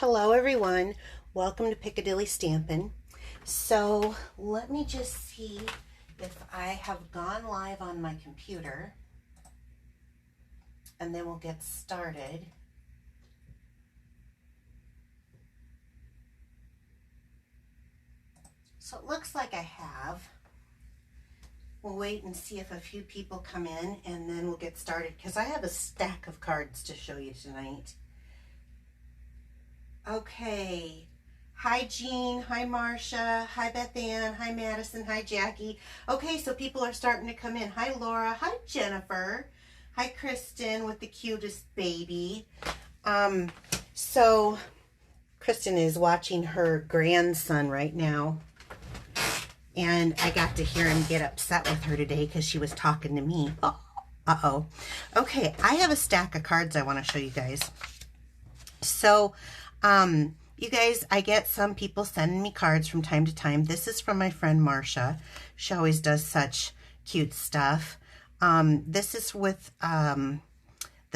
Hello everyone, welcome to Piccadilly Stampin'. So let me just see if I have gone live on my computer and then we'll get started. So it looks like I have. We'll wait and see if a few people come in and then we'll get started because I have a stack of cards to show you tonight. Okay. Hi, Jean. Hi, Marcia. Hi, Beth Ann. Hi, Madison. Hi, Jackie. Okay, so people are starting to come in. Hi, Laura. Hi, Jennifer. Hi, Kristen with the cutest baby. So Kristen is watching her grandson right now. And I got to hear him get upset with her today because she was talking to me. Oh, uh-oh. Okay, I have a stack of cards I want to show you guys. So, you guys, I get some people sending me cards from time to time. This is from my friend Marcia. She always does such cute stuff. This is with the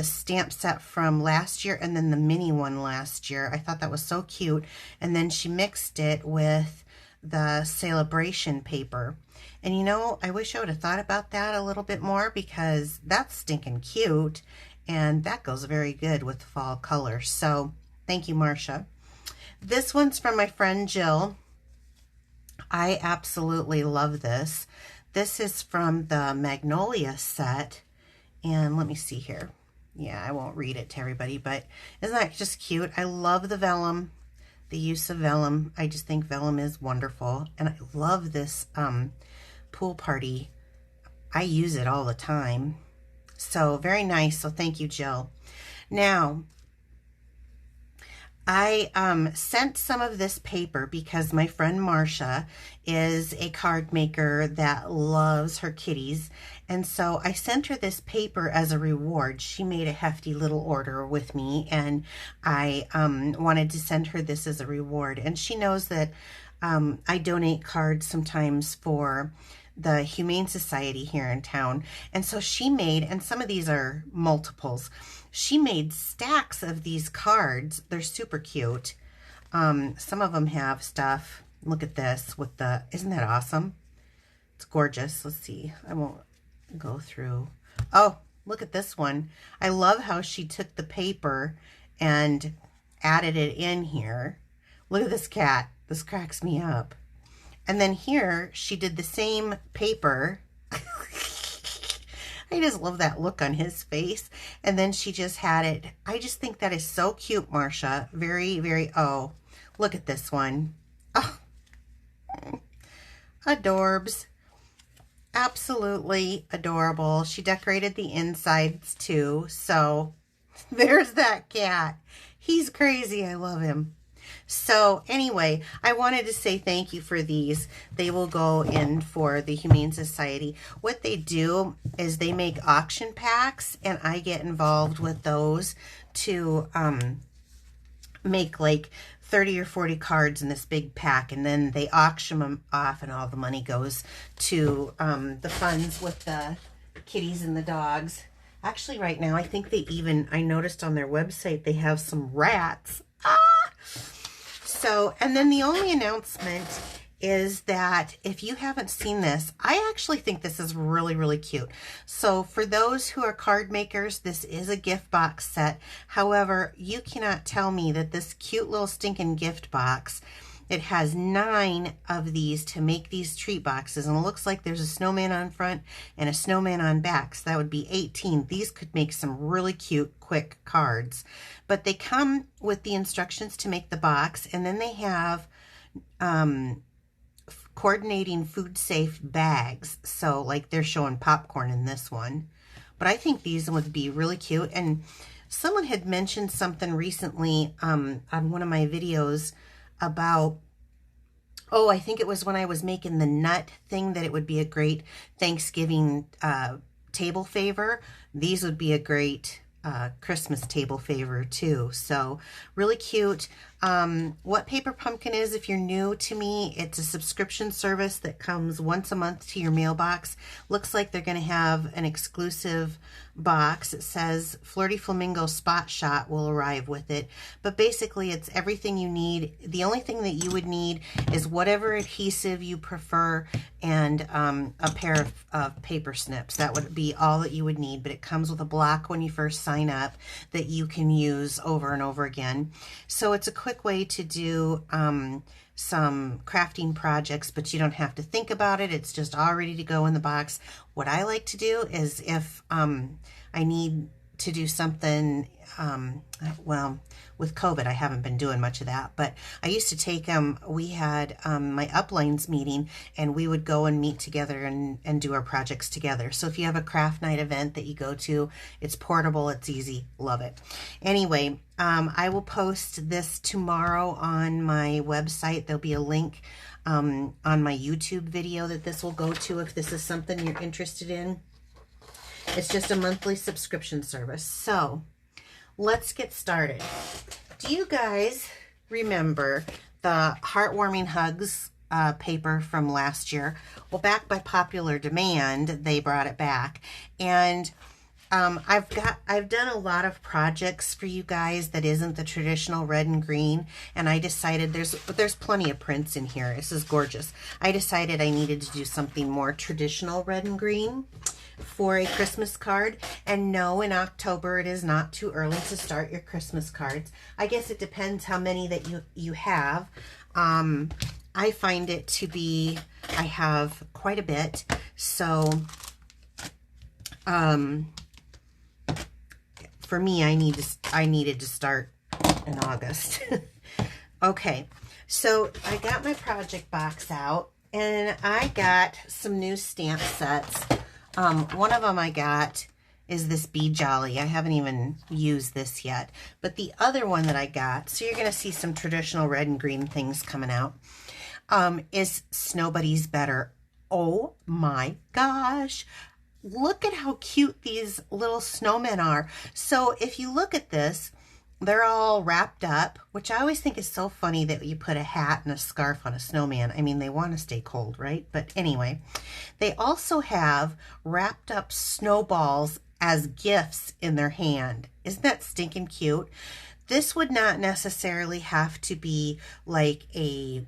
stamp set from last year and then the mini one last year. I thought that was so cute. And then she mixed it with the celebration paper. And you know, I wish I would have thought about that a little bit more because that's stinking cute. And that goes very good with the fall color. So thank you, Marcia. This one's from my friend Jill. I absolutely love this. This is from the Magnolia set. And let me see here. Yeah, I won't read it to everybody, but isn't that just cute? I love the vellum, the use of vellum. I just think vellum is wonderful. And I love this pool party. I use it all the time. So very nice. So thank you, Jill. Now, I sent some of this paper because my friend Marcia is a card maker that loves her kitties. And so I sent her this paper as a reward. She made a hefty little order with me and I wanted to send her this as a reward. And she knows that I donate cards sometimes for the Humane Society here in town. And so she made, and some of these are multiples, she made stacks of these cards. They're super cute. Some of them have stuff. Look at this with the, isn't that awesome? It's gorgeous. Let's see. I won't go through. Oh, look at this one. I love how she took the paper and added it in here. Look at this cat. This cracks me up. And then here, she did the same paper. I just love that look on his face. And then she just had it. I just think that is so cute, Marcia. Very, very, oh, look at this one. Oh, adorbs. Absolutely adorable. She decorated the insides too. So there's that cat. He's crazy. I love him. So anyway, I wanted to say thank you for these. They will go in for the Humane Society. What they do is they make auction packs, and I get involved with those to make like 30 or 40 cards in this big pack, and then they auction them off, and all the money goes to the funds with the kitties and the dogs. Actually, right now, I think they even, I noticed on their website, they have some rats. So, and then the only announcement is that if you haven't seen this, I actually think this is really, really cute. So for those who are card makers, this is a gift box set. However, you cannot tell me that this cute little stinking gift box, it has 9 of these to make these treat boxes. And it looks like there's a snowman on front and a snowman on back. So that would be 18. These could make some really cute, quick cards. But they come with the instructions to make the box. And then they have coordinating food safe bags. So like they're showing popcorn in this one. But I think these would be really cute. And someone had mentioned something recently on one of my videos about, oh, I think it was when I was making the nut thing, that it would be a great Thanksgiving table favor. These would be a great Christmas table favor too. So really cute. What Paper Pumpkin is, if you're new to me, it's a subscription service that comes once a month to your mailbox. Looks like they're going to have an exclusive box. It says Flirty Flamingo Spot Shot will arrive with it. But basically, it's everything you need. The only thing that you would need is whatever adhesive you prefer and a pair of paper snips. That would be all that you would need. But it comes with a block when you first sign up that you can use over and over again. So it's a quick way to do some crafting projects, but you don't have to think about it. It's just all ready to go in the box. What I like to do is if I need to do something, well, with COVID, I haven't been doing much of that, but I used to take we had my uplines meeting, and we would go and meet together and do our projects together. So if you have a craft night event that you go to, it's portable, it's easy, love it. Anyway, I will post this tomorrow on my website. There'll be a link on my YouTube video that this will go to if this is something you're interested in. It's just a monthly subscription service. So let's get started. Do you guys remember the Heartwarming Hugs paper from last year? Well, back by popular demand, they brought it back. And I've done a lot of projects for you guys that isn't the traditional red and green, and I decided there's plenty of prints in here. This is gorgeous. I decided I needed to do something more traditional red and green for a Christmas card. And no, in October it is not too early to start your Christmas cards. I guess it depends how many that you have. I find it to be, I have quite a bit, so for me, I needed to start in August. Okay, so I got my project box out, and I got some new stamp sets. One of them I got is this Be Jolly. I haven't even used this yet. But the other one that I got, so you're going to see some traditional red and green things coming out, is Snowbodys Better. Oh my gosh. Look at how cute these little snowmen are. So if you look at this, they're all wrapped up, which I always think is so funny that you put a hat and a scarf on a snowman. I mean, they want to stay cold, right? But anyway, they also have wrapped up snowballs as gifts in their hand. Isn't that stinking cute? This would not necessarily have to be like a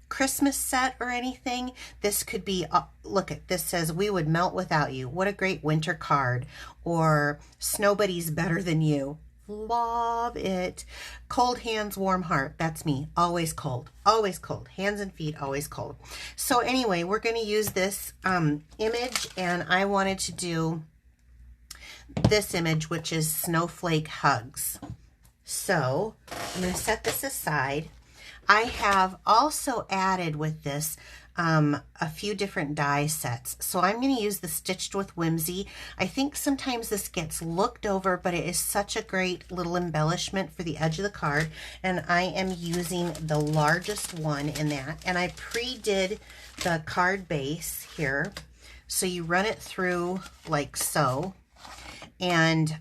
Christmas set or anything. This could be, look at this, says we would melt without you. What a great winter card. Or Snowbodys Better Than You. Love it. Cold hands, warm heart. That's me. Always cold. Always cold. Hands and feet, always cold. So anyway, we're going to use this image, and I wanted to do this image, which is Snowflake Hugs. So I'm going to set this aside. I have also added with this a few different die sets. So I'm going to use the Stitched with Whimsy. I think sometimes this gets looked over, but it is such a great little embellishment for the edge of the card. And I am using the largest one in that. And I pre-did the card base here. So you run it through like so. And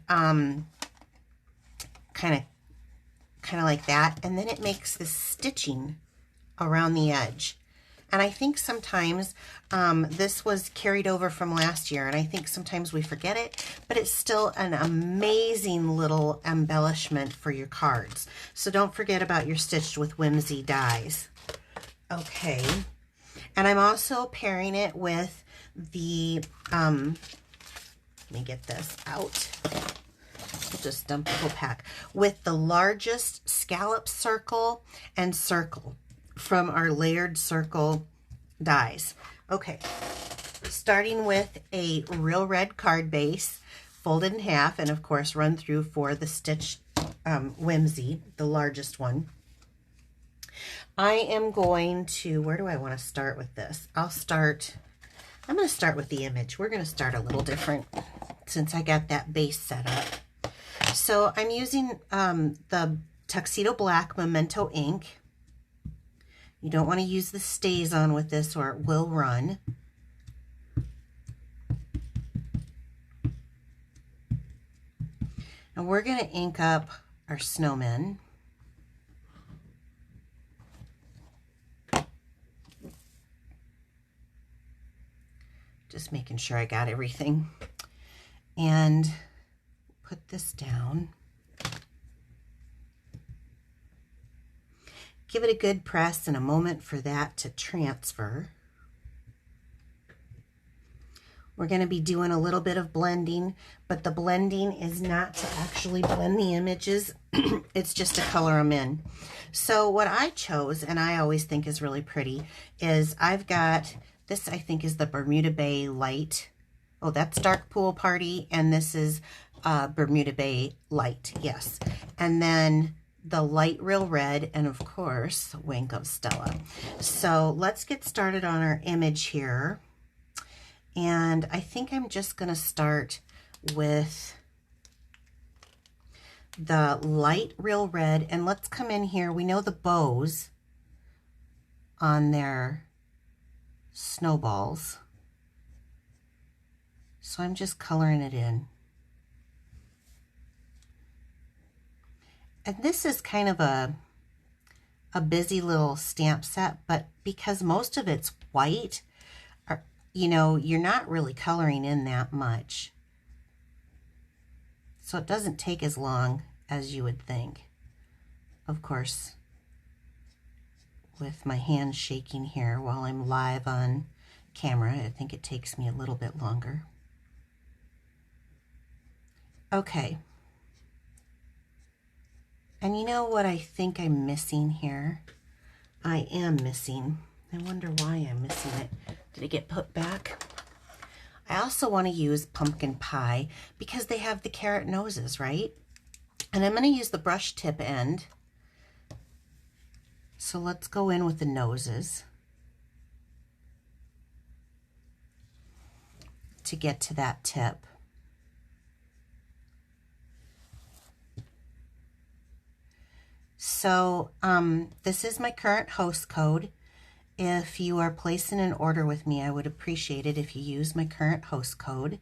kind of like that. And then it makes this stitching around the edge. And I think sometimes this was carried over from last year, and I think sometimes we forget it, but it's still an amazing little embellishment for your cards. So don't forget about your Stitched with Whimsy dies. Okay. And I'm also pairing it with the, let me get this out. We'll just dump the whole pack. With the largest scallop circle and circle from our layered circle dies. Okay, starting with a real red card base, folded in half, and of course run through for the Stitched Whimsy, the largest one. I am going to, where do I want to start with this? I'm going to start with the image. We're going to start a little different since I got that base set up. So I'm using the Tuxedo Black Memento ink. You don't want to use the StazOn with this or it will run. And we're going to ink up our snowmen. Just making sure I got everything. And put this down. Give it a good press and a moment for that to transfer. We're going to be doing a little bit of blending, but the blending is not to actually blend the images. It's just to color them in. So what I chose, and I always think is really pretty, is I've got, this I think is the Bermuda Bay Light. Oh, that's Dark Pool Party, and this is Bermuda Bay Light, yes. And then the Light Real Red, and of course, Wink of Stella. So let's get started on our image here. And I think I'm just going to start with the Light Real Red, and let's come in here. We know the bows on their snowballs, so I'm just coloring it in. And this is kind of a busy little stamp set, but because most of it's white, you know, you're not really coloring in that much. So it doesn't take as long as you would think. Of course, with my hands shaking here while I'm live on camera, I think it takes me a little bit longer. Okay. And you know what I think I'm missing here? I am missing. I wonder why I'm missing it. Did it get put back? I also want to use pumpkin pie because they have the carrot noses, right? And I'm going to use the brush tip end. So let's go in with the noses to get to that tip. So this is my current host code. If you are placing an order with me, I would appreciate it if you use my current host code.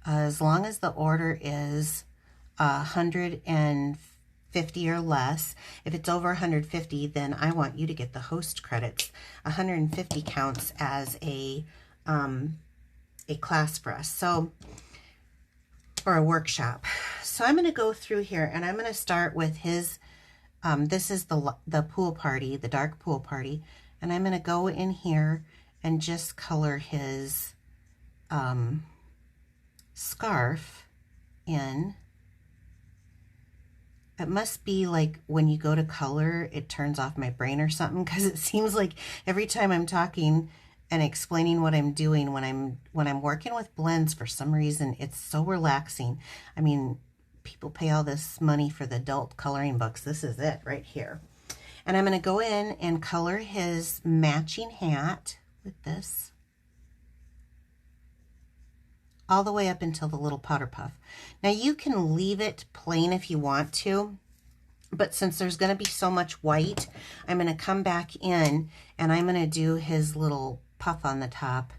As long as the order is 150 or less. If it's over 150, then I want you to get the host credits. 150 counts as a class for us, so, or a workshop. So I'm going to go through here, and I'm going to start with his. This is the pool party, the dark pool party. And I'm going to go in here and just color his scarf in. It must be like when you go to color, it turns off my brain or something, because it seems like every time I'm talking and explaining what I'm doing, when I'm working with blends, for some reason, it's so relaxing. I mean, people pay all this money for the adult coloring books. This is it right here. And I'm going to go in and color his matching hat with this all the way up until the little powder puff. Now you can leave it plain if you want to, but since there's going to be so much white, I'm going to come back in and I'm going to do his little puff on the top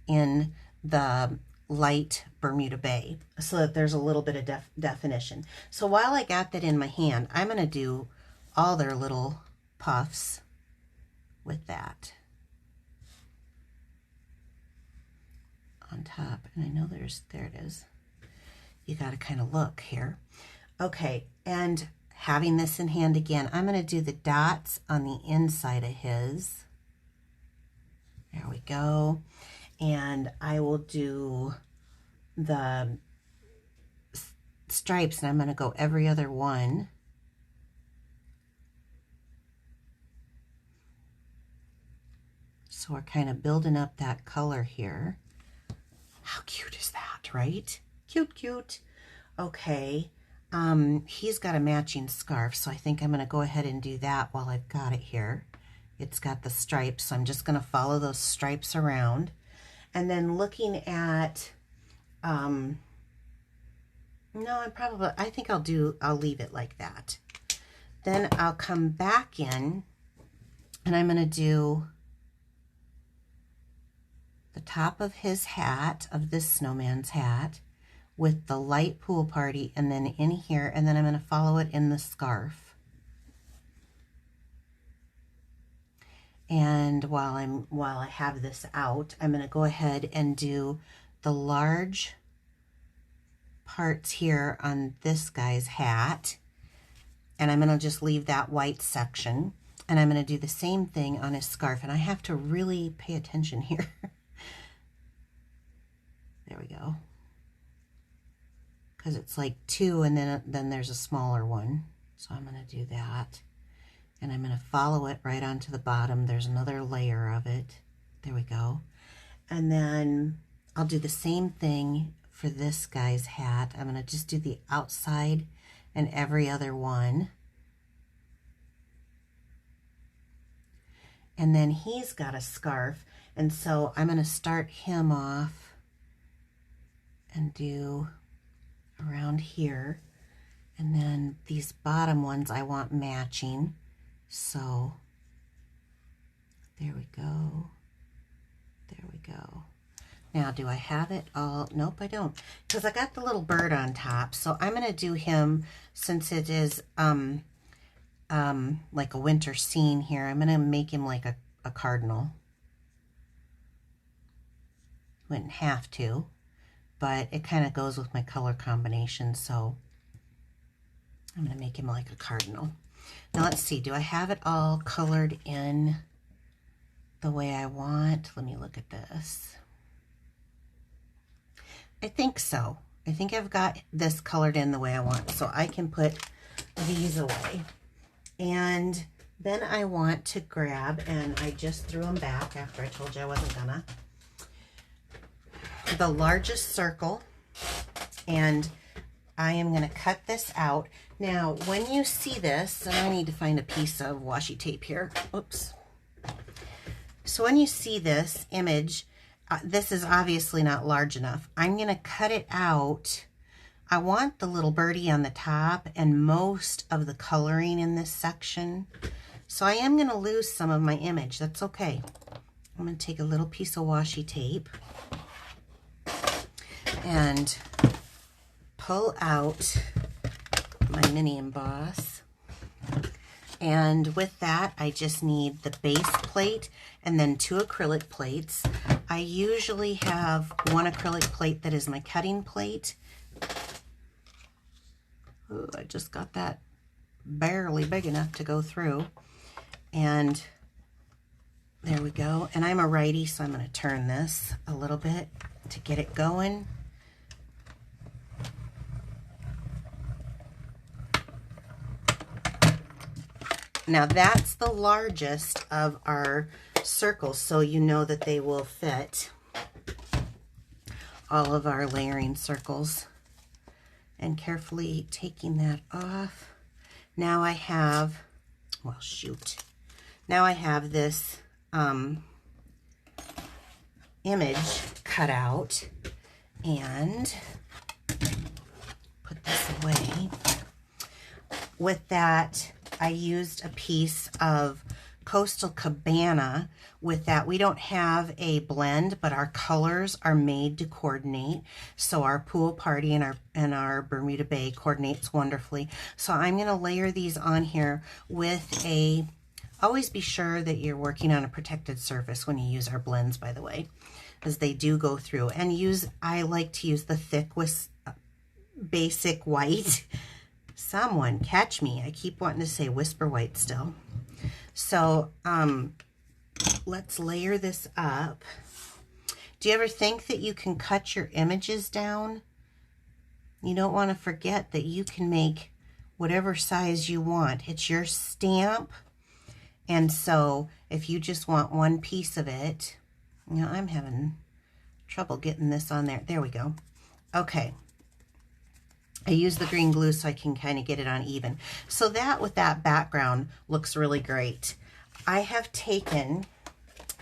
in the light Bermuda Bay so that there's a little bit of definition. So while I got that in my hand, I'm going to do all their little puffs with that on top. And I know there it is. You got to kind of look here. Okay, and having this in hand again, I'm going to do the dots on the inside of his. There we go. And I will do the stripes, and I'm going to go every other one. So we're kind of building up that color here. How cute is that, right? Cute, cute. Okay, he's got a matching scarf, so I think I'm going to go ahead and do that while I've got it here. It's got the stripes, so I'm just going to follow those stripes around. And then looking at, no, I think I'll leave it like that. Then I'll come back in and I'm going to do the top of his hat, of this snowman's hat, with the light pool party, and then in here, and then I'm going to follow it in the scarf. And while I have this out, I'm going to go ahead and do the large parts here on this guy's hat. And I'm going to just leave that white section. And I'm going to do the same thing on his scarf. And I have to really pay attention here. There we go. Because it's like two, and then there's a smaller one. So I'm going to do that. And I'm going to follow it right onto the bottom. There's another layer of it. There we go. And then I'll do the same thing for this guy's hat. I'm going to just do the outside and every other one. And then he's got a scarf. And so I'm going to start him off and do around here. And then these bottom ones I want matching. So there we go. There we go. Now, do I have it all? Nope, I don't. Because I got the little bird on top. So I'm going to do him, since it is like a winter scene here, I'm going to make him like a cardinal. Wouldn't have to, but it kind of goes with my color combination. So I'm going to make him like a cardinal. Now let's see, do I have it all colored in the way I want? Let me look at this. I think so. I think I've got this colored in the way I want, so I can put these away. And then I want to grab, and I just threw them back after I told you I wasn't gonna, the largest circle, and I am going to cut this out. Now, when you see this, and I need to find a piece of washi tape here. Oops. So when you see this image, this is obviously not large enough. I'm going to cut it out. I want the little birdie on the top and most of the coloring in this section. So I am going to lose some of my image. That's okay. I'm going to take a little piece of washi tape and pull out my mini emboss, and with that I just need the base plate and then 2 acrylic plates. I usually have 1 acrylic plate that is my cutting plate. Ooh, I just got that barely big enough to go through, and there we go. And I'm a righty, so I'm going to turn this a little bit to get it going. Now that's the largest of our circles, so you know that they will fit all of our layering circles. And carefully taking that off. Now I have, well, shoot. Now I have this image cut out, and put this away. With that, I used a piece of Coastal Cabana. With that, we don't have a blend, but our colors are made to coordinate. So our pool party and our Bermuda Bay coordinates wonderfully. So I'm going to layer these on here with a, always be sure that you're working on a protected surface when you use our blends, by the way, because they do go through. And I like to use the thick with basic white. Someone catch me. I keep wanting to say whisper white still. So let's layer this up. Do you ever think that you can cut your images down? You don't want to forget that you can make whatever size you want. It's your stamp. And so if you just want one piece of it, you know, I'm having trouble getting this on there. There we go. Okay. I use the green glue so I can kind of get it on even. So that with that background looks really great. I have taken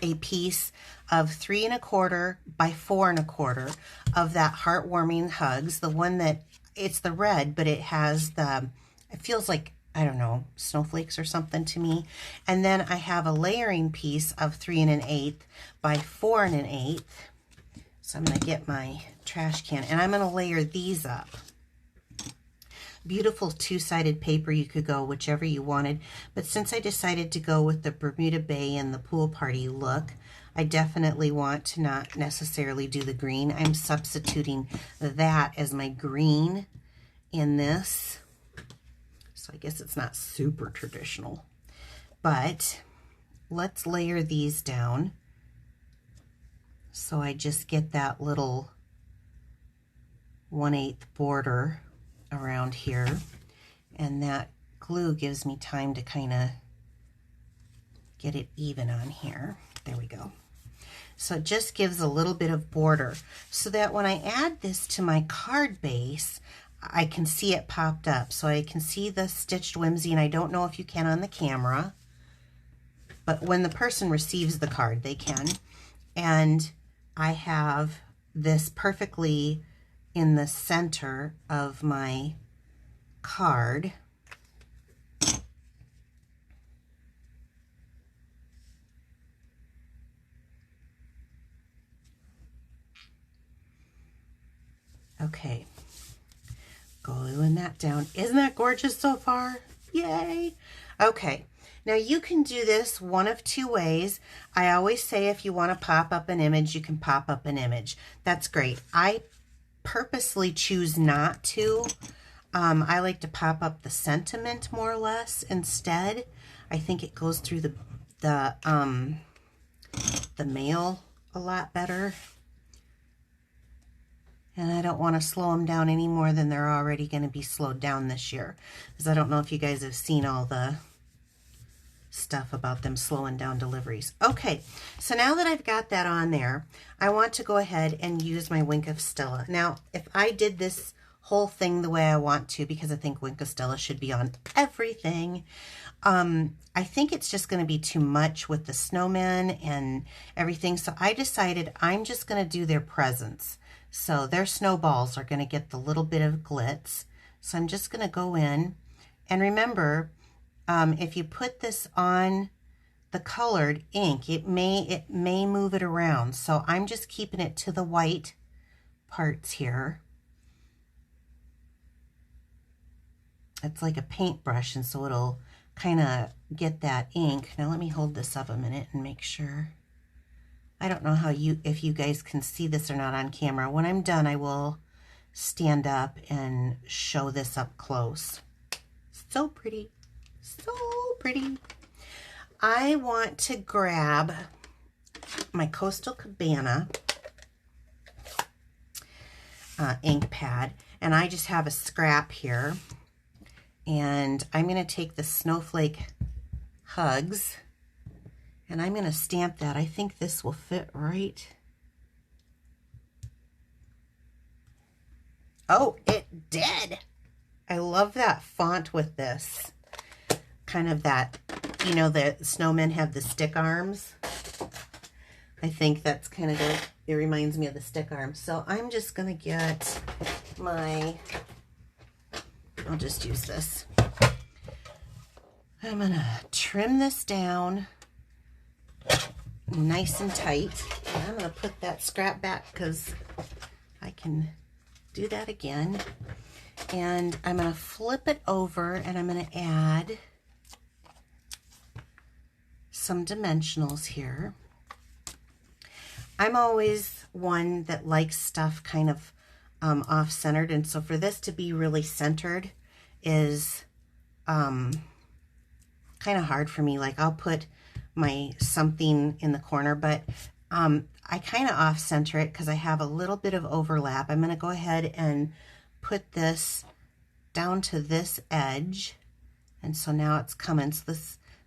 a piece of 3 1/4 by 4 1/4 of that Heartwarming Hugs, the one that, it's the red, but it has the, it feels like, I don't know, snowflakes or something to me. And then I have a layering piece of 3 1/8 by 4 1/8. So I'm going to get my trash can and I'm going to layer these up. beautiful two-sided paper. You could go whichever you wanted, but since I decided to go with the Bermuda Bay and the pool party look, I definitely want to not necessarily do the green. I'm substituting that as my green in this. So I guess it's not super traditional, but let's layer these down. So I just get that little 1/8 border around here, and that glue gives me time to kind of get it even on here. There we go. So it just gives a little bit of border so that when I add this to my card base, I can see it popped up. So I can see the stitched whimsy, and I don't know if you can on the camera, but when the person receives the card, they can. And I have this perfectly in the center of my card. Okay, gluing that down. Isn't that gorgeous so far? Yay! Okay, now you can do this one of two ways. I always say if you want to pop up an image, you can pop up an image. That's great. I purposely choose not to. I like to pop up the sentiment more or less instead. I think it goes through the mail a lot better. And I don't want to slow them down any more than they're already going to be slowed down this year. Because I don't know if you guys have seen all the stuff about them slowing down deliveries. Okay, so now that I've got that on there, I want to go ahead and use my Wink of Stella. Now, if I did this whole thing the way I want to, because I think Wink of Stella should be on everything, I think it's just going to be too much with the snowman and everything. So I decided I'm just going to do their presents. So their snowballs are going to get the little bit of glitz. So I'm just going to go in, and remember, if you put this on the colored ink, it may move it around. So I'm just keeping it to the white parts here. It's like a paintbrush, and so it'll kind of get that ink. Now let me hold this up a minute and make sure. I don't know how if you guys can see this or not on camera. When I'm done, I will stand up and show this up close. So pretty, so pretty. I want to grab my Coastal Cabana ink pad, and I just have a scrap here, and I'm going to take the Snowflake Hugs, and I'm going to stamp that. I think this will fit right. Oh, it did. I love that font with this. Kind of that, you know, the snowmen have the stick arms. I think that's kind of it reminds me of the stick arms. So I'm just going to get my, I'll just use this. I'm going to trim this down nice and tight. And I'm going to put that scrap back because I can do that again. And I'm going to flip it over, and I'm going to add some dimensionals here. I'm always one that likes stuff kind of off-centered, and so for this to be really centered is kind of hard for me. Like I'll put my something in the corner, but I kind of off-center it because I have a little bit of overlap. I'm going to go ahead and put this down to this edge, and so now it's coming. So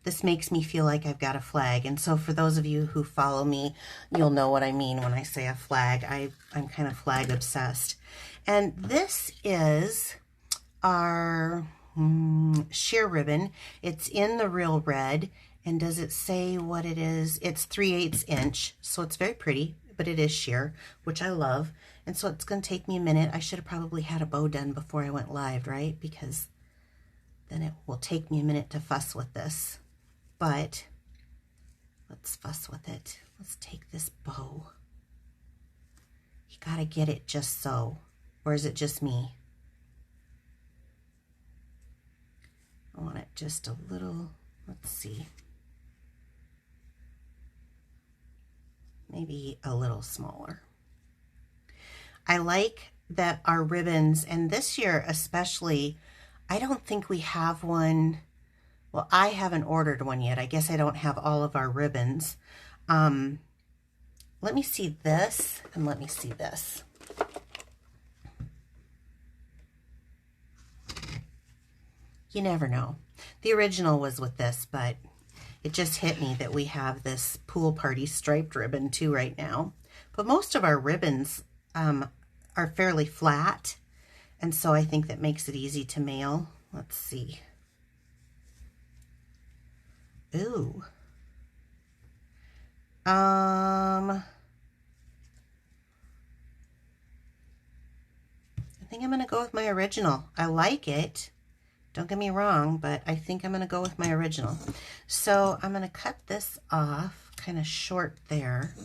this makes me feel like I've got a flag. And so for those of you who follow me, you'll know what I mean when I say a flag. I'm kind of flag obsessed. And this is our sheer ribbon. It's in the Real Red. And does it say what it is? It's 3/8 inch. So it's very pretty, but it is sheer, which I love. And so it's going to take me a minute. I should have probably had a bow done before I went live, right? Because then it will take me a minute to fuss with this. But let's fuss with it. Let's take this bow. You gotta get it just so. Or is it just me? just a little, let's see, maybe a little smaller. I like that our ribbons, and this year especially, I don't think we have one. Well, I haven't ordered one yet. I guess I don't have all of our ribbons. Let me see this, and let me see this. You never know. The original was with this, but it just hit me that we have this pool party striped ribbon too right now. But most of our ribbons are fairly flat, and so I think that makes it easy to mail. Let's see. Ooh. I think I'm going to go with my original. I like it. Don't get me wrong, but I think I'm going to go with my original. So I'm going to cut this off kind of short there,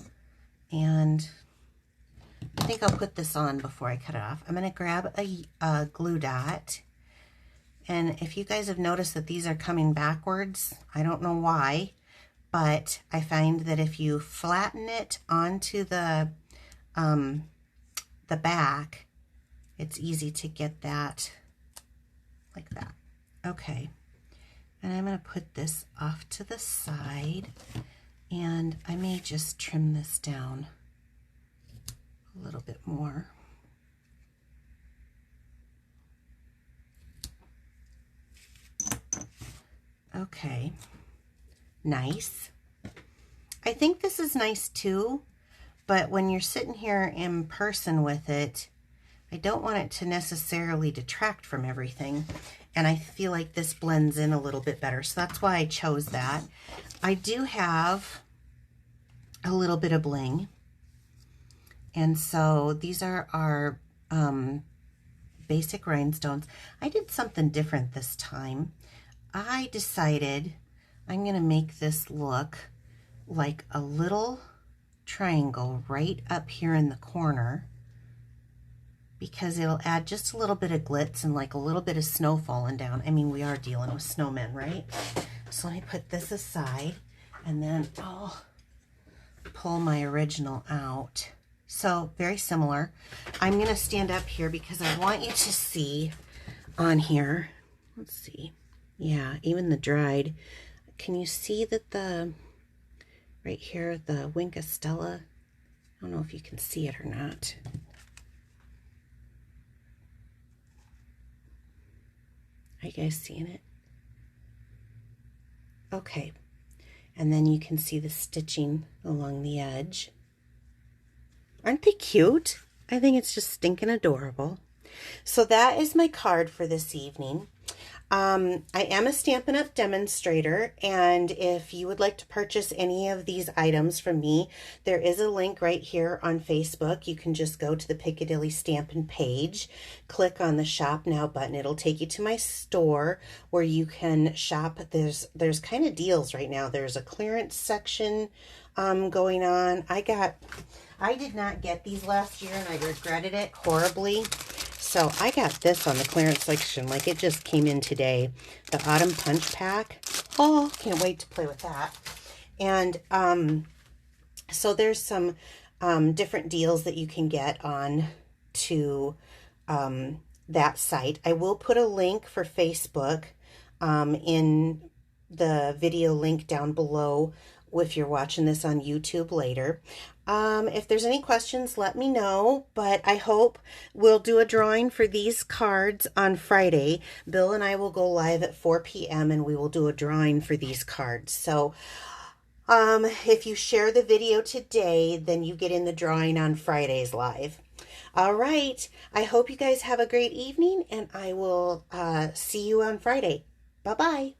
and I think I'll put this on before I cut it off. I'm going to grab a glue dot, and if you guys have noticed that these are coming backwards, I don't know why, but I find that if you flatten it onto the back, it's easy to get that like that. Okay, and I'm going to put this off to the side, and I may just trim this down a little bit more. Okay, nice. I think this is nice too, but when you're sitting here in person with it, I don't want it to necessarily detract from everything, and I feel like this blends in a little bit better, so that's why I chose that. I do have a little bit of bling, and so these are our basic rhinestones. I did something different this time. I decided I'm going to make this look like a little triangle right up here in the corner, because it'll add just a little bit of glitz and like a little bit of snow falling down. I mean, we are dealing with snowmen, right? So let me put this aside, and then I'll pull my original out. So very similar. I'm going to stand up here because I want you to see on here. Let's see. Yeah, even the dried. Can you see that the, right here, the Wink Estella? I don't know if you can see it or not. Are you guys seeing it? Okay. And then you can see the stitching along the edge. Aren't they cute? I think it's just stinking adorable. So that is my card for this evening. I am a Stampin' Up! Demonstrator, and if you would like to purchase any of these items from me, there is a link right here on Facebook. You can just go to the Piccadilly Stampin' page, click on the Shop Now button. It'll take you to my store where you can shop. There's kind of deals right now. There's a clearance section going on. I did not get these last year, and I regretted it horribly. So I got this on the clearance section, like it just came in today. The Autumn Punch Pack. Oh, can't wait to play with that. And so there's some different deals that you can get on to that site. I will put a link for Facebook in the video link down below if you're watching this on YouTube later. If there's any questions, let me know, but I hope we'll do a drawing for these cards on Friday. Bill and I will go live at 4 p.m. and we will do a drawing for these cards. So if you share the video today, then you get in the drawing on Friday's live. All right. I hope you guys have a great evening, and I will see you on Friday. Bye-bye.